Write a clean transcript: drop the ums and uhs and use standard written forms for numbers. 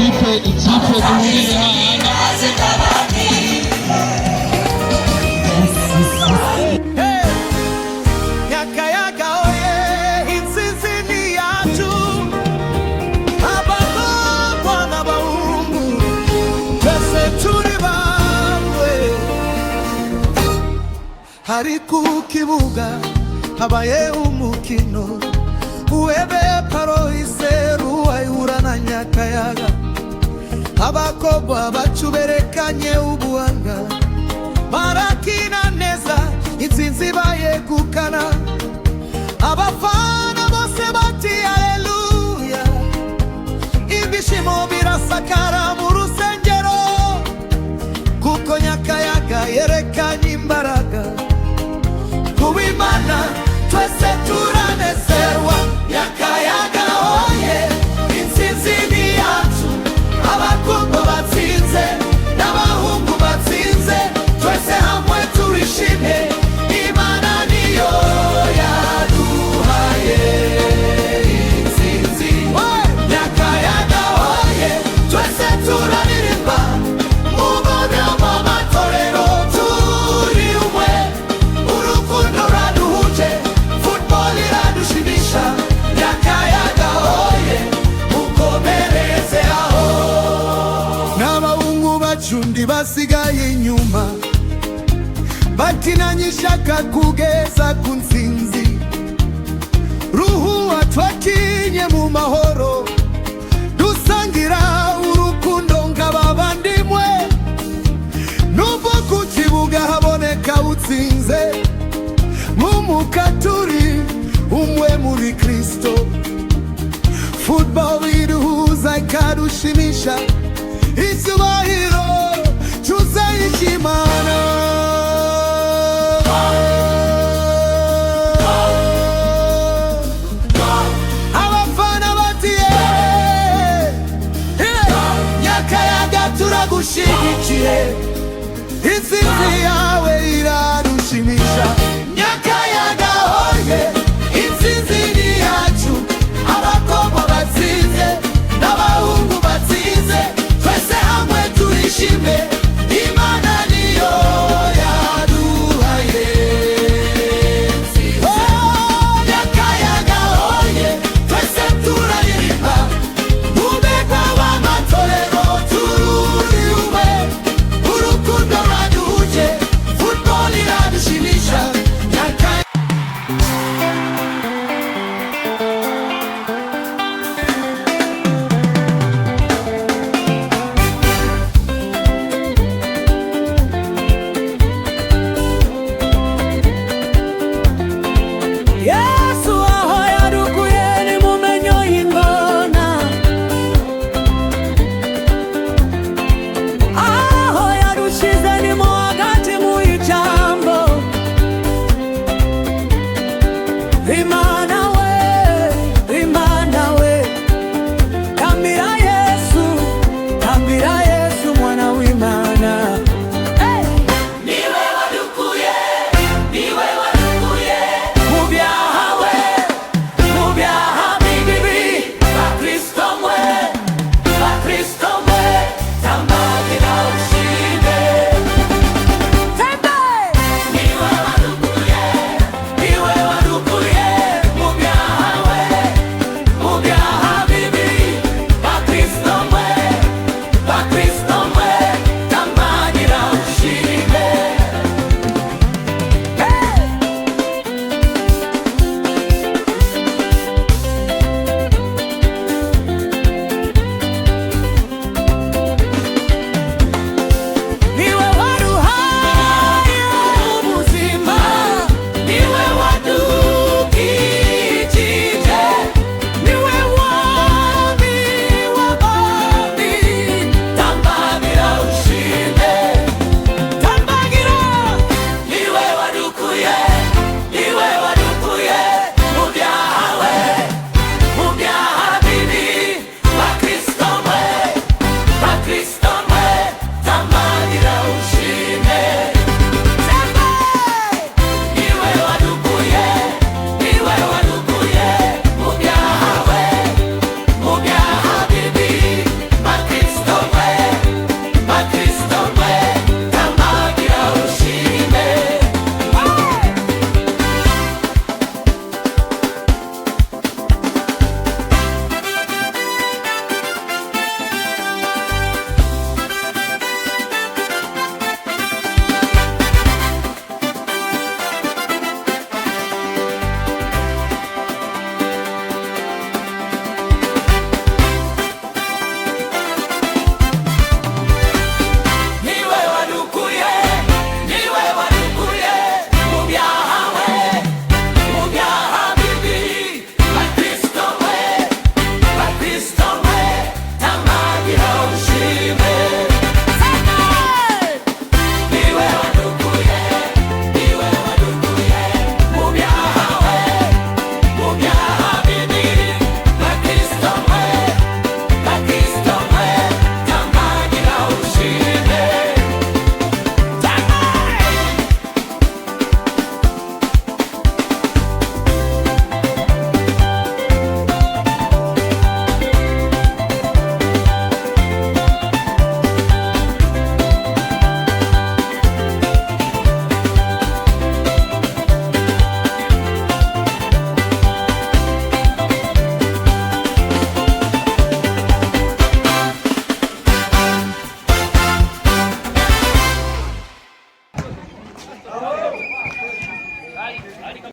ikipe duhurire hahandi. Nyakayaga oye, intsinzi ni yacu, abakobwa n'abahungu twese turi bamwe. Hari ku kibuga habaye umukino, uwebe Paroise Ruwayura na Nyakayaga, abakobwa bacu berekanye ubuhanga, barakina neza intsinzi bayegukana, abafana bose bati haleluya, ibyishimo birasakara mu rusengero, kuko Nyakayaga yerekanye imbaraga. Kuwimana twese turanezerwa, Nyakayaga oye, intsinzi ni yacu, abakobwa batsinze n'abahungu batsinze, twese hamwe turishimye, Imana niyo yaduhaye intsinzi. Nyakayaga oye, twese turaririmba mu ngoma y'amatorero, turi umwe, urukundo raduhuje, football iradushimisha. Nyakayaga oye, mukomereze aho. N'abahungu bacu ntibasigaye inyuma, bakinanye ishaka kugeza ku ntsinzi. Ruhuwa twakinye mu mahoro, dusangira urukundo nk'abavandimwe, nubwo ku kibuga haboneka utsinze, mu muka turi umwe muri Kristo. Football iduhuza ikadushimisha, icyubahiro tuzayishimana. Abafana bati Nyakayaga turagushyigikiye, intsinzi yawe